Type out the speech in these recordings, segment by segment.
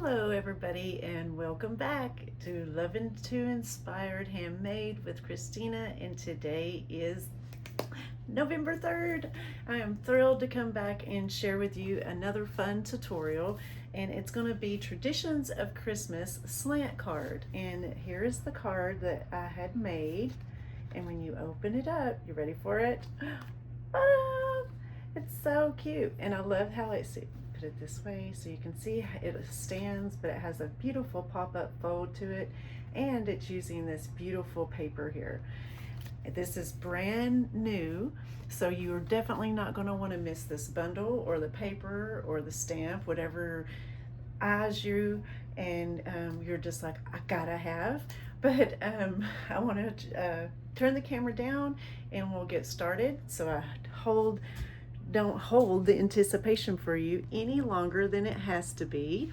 Hello everybody and welcome back to Loving to Inspired Handmade with Christina, and today is November 3rd. I am thrilled to come back and share with you another fun tutorial, and it's going to be Traditions of Christmas slant card. And here's the card that I had made, and when you open it up, you ready for it? Ah, it's so cute, and I love how it's put it this way so you can see it stands, but it has a beautiful pop-up fold to it, and it's using this beautiful paper here. This is brand new, so you're definitely not going to want to miss this bundle or the paper or the stamp, whatever eyes you and you're just like, I gotta have. But I want to turn the camera down and we'll get started, so I don't hold the anticipation for you any longer than it has to be.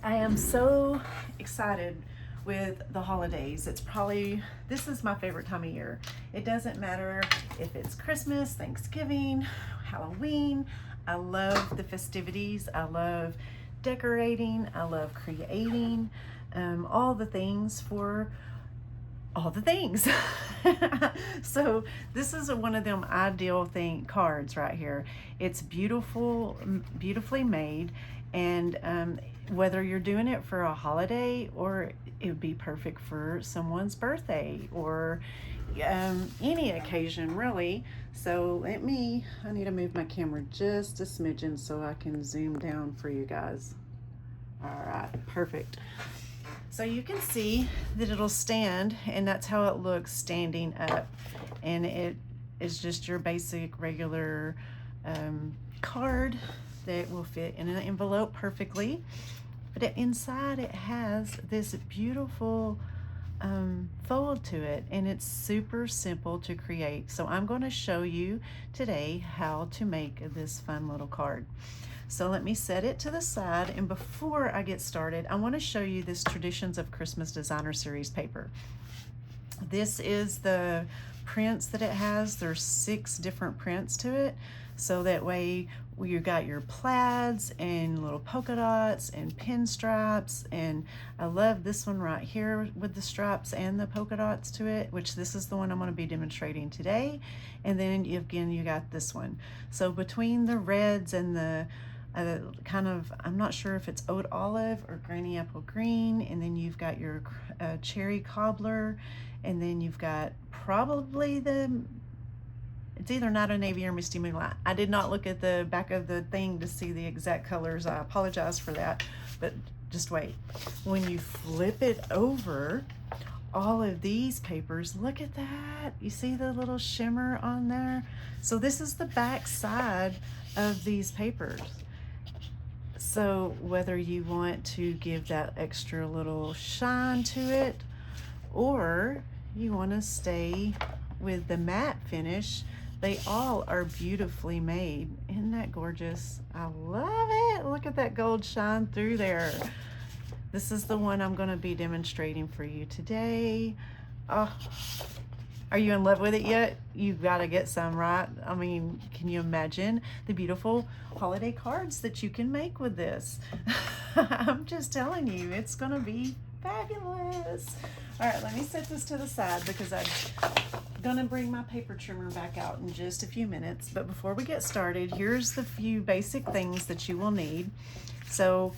I am so excited with the holidays. This is my favorite time of year. It doesn't matter if it's Christmas, Thanksgiving, Halloween. I love the festivities. I love decorating. I love creating all the things for all the things. So this is one of them ideal cards right here. It's beautifully made, and whether you're doing it for a holiday or it would be perfect for someone's birthday or any occasion really. So I need to move my camera just a smidgen so I can zoom down for you guys. All right, perfect. So you can see that it'll stand, and that's how it looks standing up. And it is just your basic regular card that will fit in an envelope perfectly. But inside it has this beautiful fold to it, and it's super simple to create. So I'm going to show you today how to make this fun little card. So let me set it to the side, and before I get started, I want to show you this Traditions of Christmas Designer Series paper. This is the prints that it has. There's 6 different prints to it, so that way you got your plaids and little polka dots and pinstripes, and I love this one right here with the stripes and the polka dots to it, which this is the one I'm going to be demonstrating today. And then again you got this one. So between the reds and the I'm not sure if it's oat olive or granny apple green, and then you've got your cherry cobbler, and then you've got probably it's either Night of Navy or Misty Moonlight. I did not look at the back of the thing to see the exact colors. I apologize for that, but just wait. When you flip it over, all of these papers, look at that. You see the little shimmer on there? So this is the back side of these papers. So whether you want to give that extra little shine to it, or you want to stay with the matte finish, they all are beautifully made. Isn't that gorgeous? I love it. Look at that gold shine through there. This is the one I'm going to be demonstrating for you today. Oh, are you in love with it yet? You've got to get some, right? I mean, can you imagine the beautiful holiday cards that you can make with this? I'm just telling you, it's going to be fabulous. All right, let me set this to the side because I'm going to bring my paper trimmer back out in just a few minutes. But before we get started, here's the few basic things that you will need. So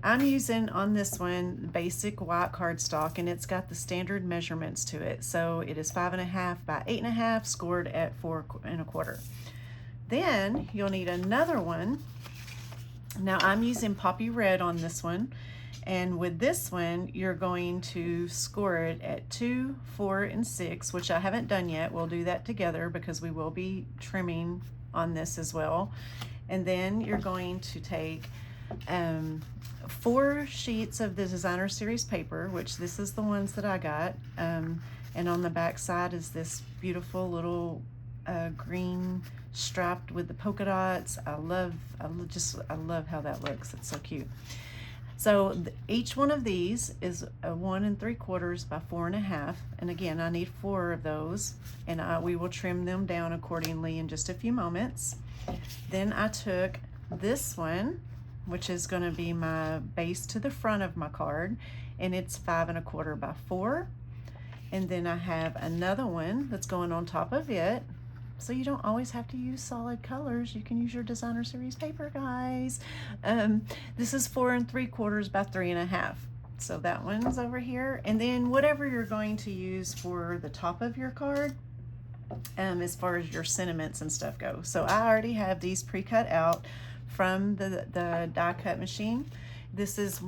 I'm using on this one basic white cardstock, and it's got the standard measurements to it. So it is 5.5 by 8.5, scored at 4 1/4. Then you'll need another one. Now I'm using poppy red on this one, and with this one you're going to score it at 2, 4, and 6, which I haven't done yet. We'll do that together because we will be trimming on this as well. And then you're going to take 4 sheets of the Designer Series paper, which this is the ones that I got, and on the back side is this beautiful little green striped with the polka dots. I love how that looks. It's so cute. So each one of these is a 1 3/4 by 4.5, and again I need 4 of those, and we will trim them down accordingly in just a few moments. Then I took this one which is going to be my base to the front of my card, and it's 5 1/4 by 4. And then I have another one that's going on top of it. So you don't always have to use solid colors. You can use your designer series paper, guys. This is 4 3/4 by 3 1/2. So that one's over here. And then whatever you're going to use for the top of your card, as far as your sentiments and stuff go. So I already have these pre-cut out from the die cut machine. This is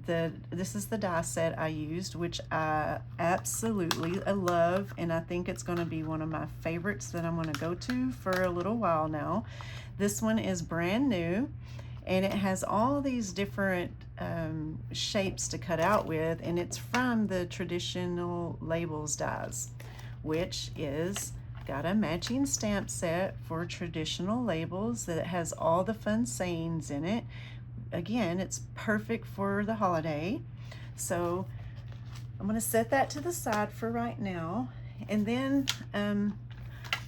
this is the die set I used, which I absolutely love, and I think it's going to be one of my favorites that I'm going to go to for a little while now. This one is brand new, and it has all these different shapes to cut out with, and it's from the traditional labels dies, which is got a matching stamp set for traditional labels that has all the fun sayings in it. Again, it's perfect for the holiday. So I'm going to set that to the side for right now. And then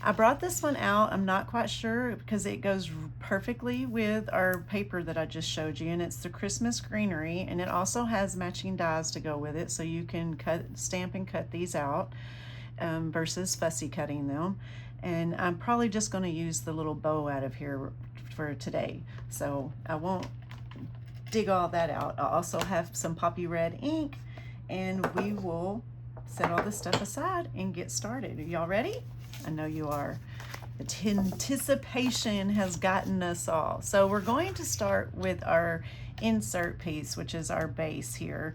I brought this one out. I'm not quite sure because it goes perfectly with our paper that I just showed you, and it's the Christmas Greenery, and it also has matching dies to go with it, so you can stamp and cut these out versus fussy cutting them. And I'm probably just going to use the little bow out of here for today, so I won't dig all that out. I also have some poppy red ink, and we will set all this stuff aside and get started. Are y'all ready? I know you are. The anticipation has gotten us all. So we're going to start with our insert piece, which is our base here,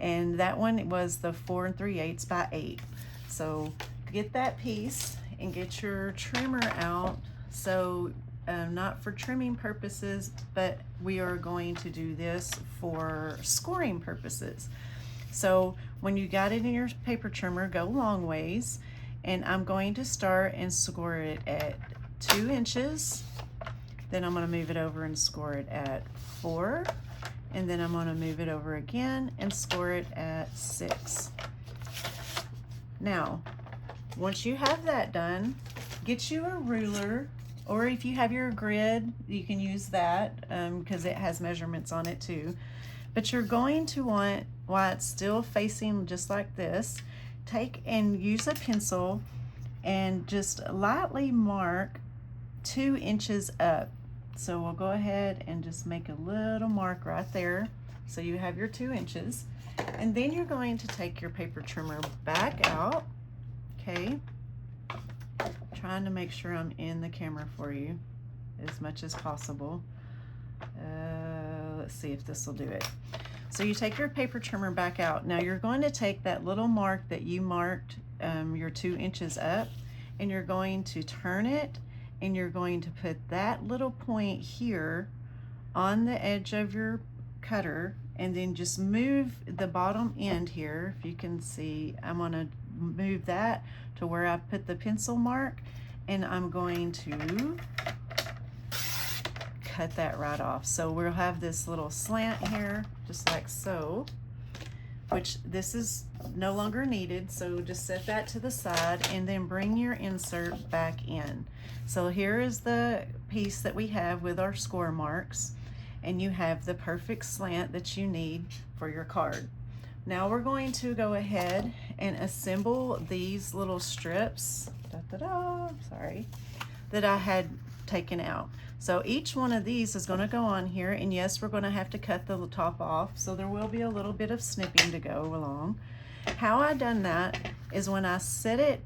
and that one was the 4 3/8 by 8. So get that piece and get your trimmer out. So not for trimming purposes, but we are going to do this for scoring purposes. So when you got it in your paper trimmer, go long ways, and I'm going to start and score it at 2 inches. Then I'm going to move it over and score it at 4, and then I'm going to move it over again and score it at 6. Now, once you have that done, get you a ruler, or if you have your grid, you can use that because it has measurements on it too. But you're going to want, while it's still facing just like this, take and use a pencil and just lightly mark 2 inches up. So we'll go ahead and just make a little mark right there. So you have your 2 inches. And then you're going to take your paper trimmer back out, okay? Trying to make sure I'm in the camera for you as much as possible. Let's see if this will do it. So you take your paper trimmer back out. Now you're going to take that little mark that you marked your 2 inches up, and you're going to turn it, and you're going to put that little point here on the edge of your cutter, and then just move the bottom end here. If you can see, I'm going to move that to where I put the pencil mark, and I'm going to cut that right off. So we'll have this little slant here, just like so, which this is no longer needed, so just set that to the side and then bring your insert back in. So here is the piece that we have with our score marks, and you have the perfect slant that you need for your card. Now we're going to go ahead and assemble these little strips, sorry, that I had taken out. So each one of these is going to go on here, and yes, we're going to have to cut the top off, so there will be a little bit of snipping to go along. How I done that is when I set it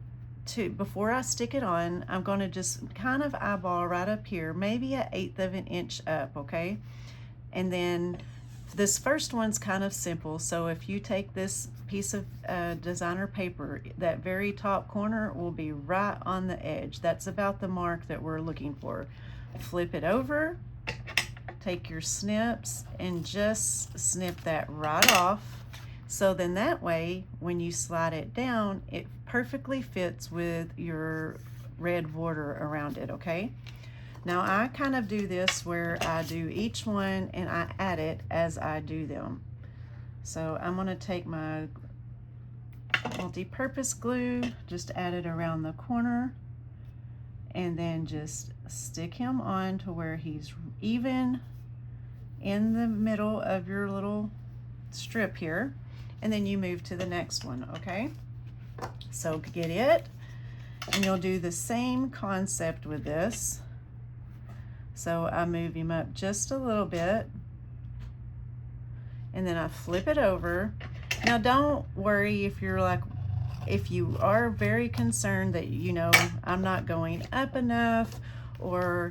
to, before I stick it on, I'm going to just kind of eyeball right up here, maybe 1/8 of an inch up, okay? And then this first one's kind of simple, so if you take this piece of designer paper, that very top corner will be right on the edge. That's about the mark that we're looking for. Flip it over, take your snips, and just snip that right off. So then that way, when you slide it down, it perfectly fits with your red border around it, okay? Now I kind of do this where I do each one and I add it as I do them. So I'm going to take my multi-purpose glue, just add it around the corner, and then just stick him on to where he's even in the middle of your little strip here, and then you move to the next one, okay? So get it, and you'll do the same concept with this. So I move him up just a little bit, and then I flip it over. Now don't worry if you're like, if you are very concerned that, you know, I'm not going up enough, or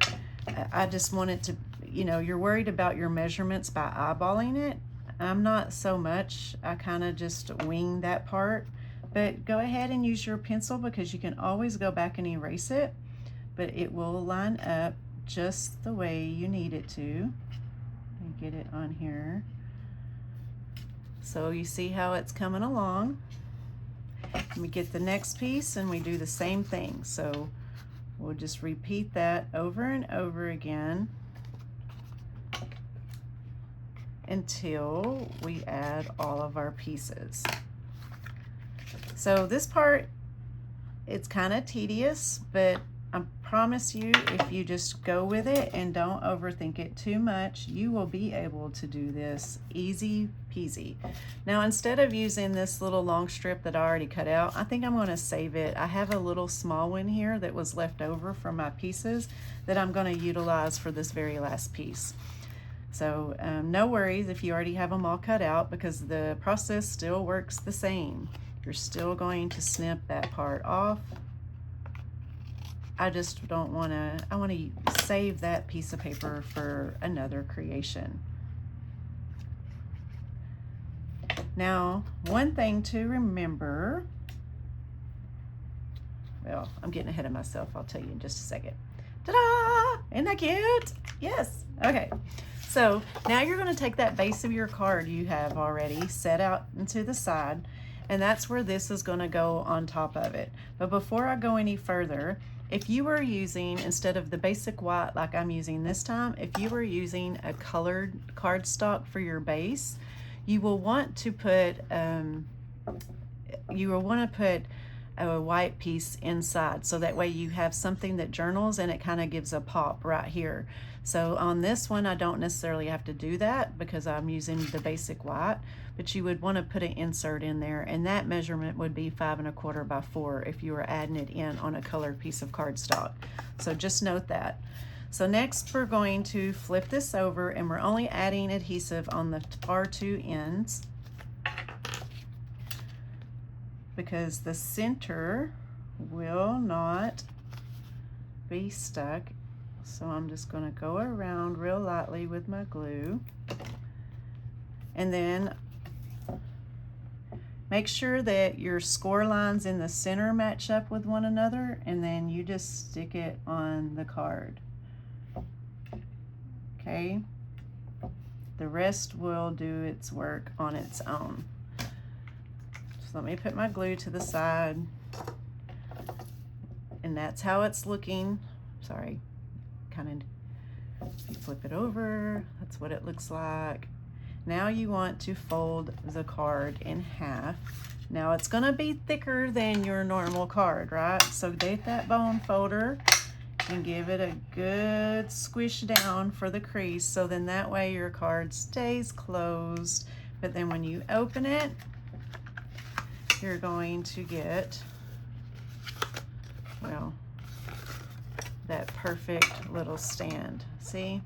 I just want it to, you know, you're worried about your measurements by eyeballing it. I'm not so much. I kind of just wing that part. But go ahead and use your pencil, because you can always go back and erase it, but it will line up just the way you need it to. Let me get it on here. So you see how it's coming along. We get the next piece and we do the same thing. So we'll just repeat that over and over again until we add all of our pieces. So this part, it's kind of tedious, but I promise you, if you just go with it and don't overthink it too much, you will be able to do this easy peasy. Now, instead of using this little long strip that I already cut out, I think I'm going to save it. I have a little small one here that was left over from my pieces that I'm going to utilize for this very last piece. So no worries if you already have them all cut out, because the process still works the same. You're still going to snip that part off. I just don't want to, I want to save that piece of paper for another creation. Now, one thing to remember, well, I'm getting ahead of myself. I'll tell you in just a second. Ta-da! Isn't that cute? Yes. Okay. So now you're going to take that base of your card you have already set out into the side, and that's where this is going to go on top of it. But before I go any further, if you were using, instead of the basic white like I'm using this time, if you were using a colored cardstock for your base, you will want to put a white piece inside, so that way you have something that journals and it kind of gives a pop right here. So on this one, I don't necessarily have to do that because I'm using the basic white, but you would want to put an insert in there, and that measurement would be 5 1/4 by 4 if you were adding it in on a colored piece of cardstock. So just note that. So next we're going to flip this over, and we're only adding adhesive on the far two ends because the center will not be stuck. So I'm just going to go around real lightly with my glue, and then make sure that your score lines in the center match up with one another, and then you just stick it on the card. Okay, the rest will do its work on its own. So let me put my glue to the side, and that's how it's looking. Sorry, kind of, you flip it over, that's what it looks like. Now you want to fold the card in half. Now it's going to be thicker than your normal card, right? So get that bone folder and give it a good squish down for the crease, so then that way your card stays closed, but then when you open it, you're going to get, well, that perfect little stand. See?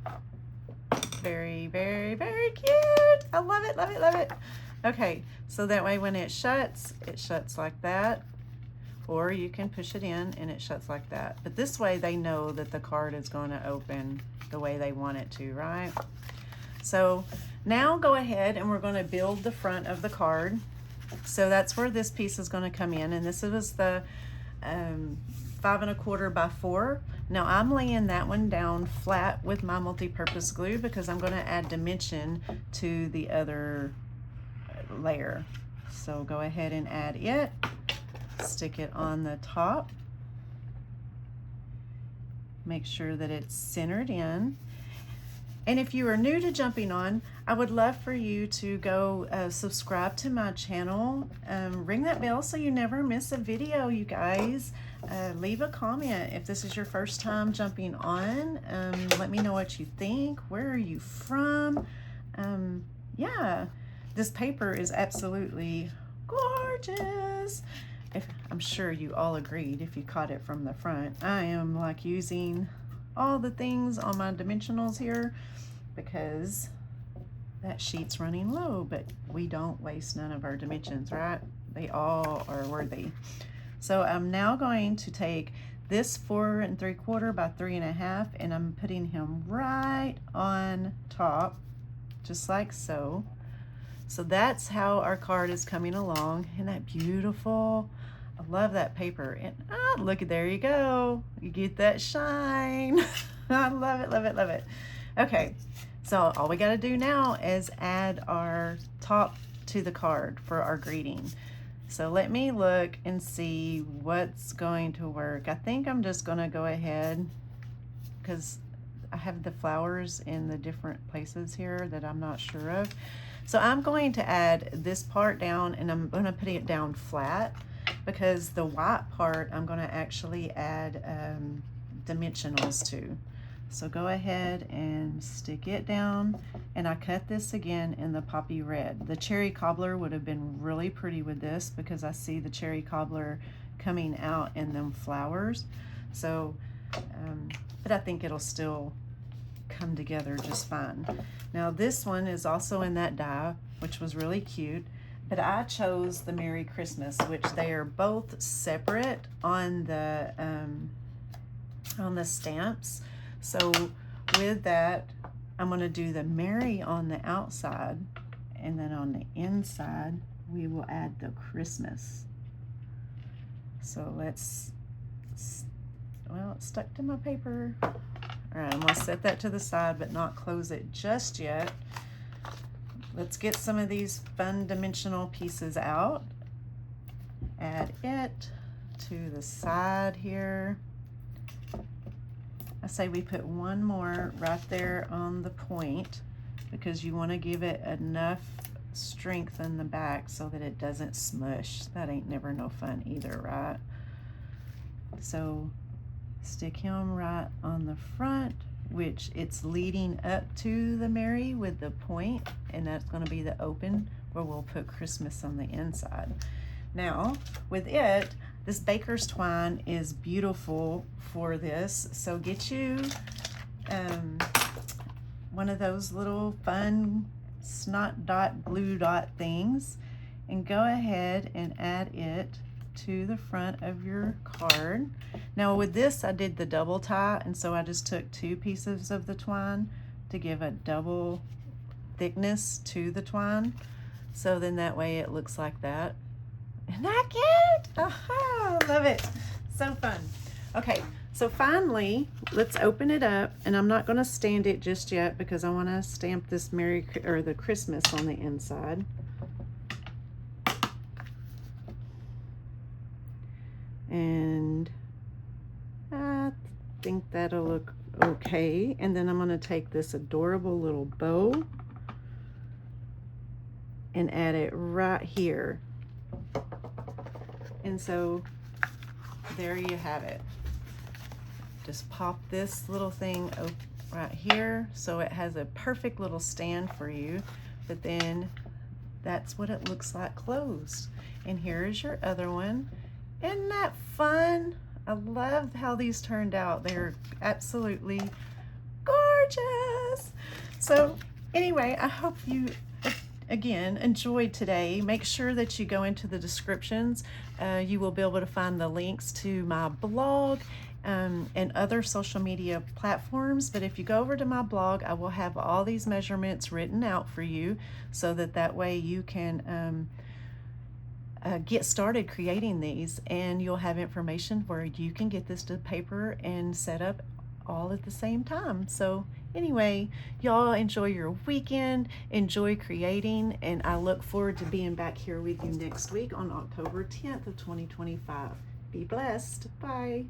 Very, very, very cute. I love it, love it, love it. Okay, so that way when it shuts like that, or you can push it in and it shuts like that. But this way they know that the card is going to open the way they want it to, right? So now go ahead and we're going to build the front of the card. So that's where this piece is going to come in, and this was the 5 1/4 by 4. Now I'm laying that one down flat with my multi-purpose glue because I'm going to add dimension to the other layer. So go ahead and add it, stick it on the top, make sure that it's centered in. And if you are new to Jumping On, I would love for you to go subscribe to my channel, ring that bell so you never miss a video, you guys. Leave a comment if this is your first time jumping on. Let me know what you think. Where are you from? Yeah, this paper is absolutely gorgeous. I'm sure you all agreed if you caught it from the front. I am like using all the things on my dimensionals here because that sheet's running low, but we don't waste none of our dimensions, right? They all are worthy. So I'm now going to take this 4 3/4 by 3 1/2, and I'm putting him right on top, just like so. So that's how our card is coming along. Isn't that beautiful? I love that paper. And look, there you go. You get that shine. I love it, love it, love it. Okay, so all we got to do now is add our top to the card for our greeting. So let me look and see what's going to work. I think I'm just going to go ahead because I have the flowers in the different places here that I'm not sure of. So I'm going to add this part down, and I'm going to put it down flat because the white part I'm going to actually add dimensionals to. So go ahead and stick it down, and I cut this again in the poppy red. The cherry cobbler would have been really pretty with this because I see the cherry cobbler coming out in them flowers. So, but I think it'll still come together just fine. Now this one is also in that die, which was really cute, but I chose the Merry Christmas, which they are both separate on the stamps. So with that, I'm going to do the Merry on the outside, and then on the inside we will add the Christmas. So let's, well, it's stuck to my paper. All right, I'm going to set that to the side but not close it just yet. Let's get some of these fun dimensional pieces out. Add it to the side here. I say we put one more right there on the point because you want to give it enough strength in the back so that it doesn't smush. That ain't never no fun either, right? So stick him right on the front, which it's leading up to the Merry with the point, and that's going to be the open where we'll put Christmas on the inside. Now with it, this baker's twine is beautiful for this, so get you one of those little fun snot dot glue dot things and go ahead and add it to the front of your card. Now with this I did the double tie, and so I just took 2 pieces of the twine to give a double thickness to the twine, so then that way it looks like that. Isn't that cute? Aha, love it. So fun. Okay, so finally, let's open it up, and I'm not going to stand it just yet because I want to stamp this the Christmas on the inside. And I think that'll look okay. And then I'm going to take this adorable little bow and add it right here. And so there you have it. Just pop this little thing right here so it has a perfect little stand for you, but then that's what it looks like closed. And here is your other one. Isn't that fun? I love how these turned out. They're absolutely gorgeous. So anyway, I hope you again enjoyed today. Make sure that you go into the descriptions. You will be able to find the links to my blog and other social media platforms. But if you go over to my blog, I will have all these measurements written out for you so that way you can get started creating these, and you'll have information where you can get this to paper and set up all at the same time. So anyway, y'all enjoy your weekend, enjoy creating, and I look forward to being back here with you next week on October 10th of 2025. Be blessed. Bye.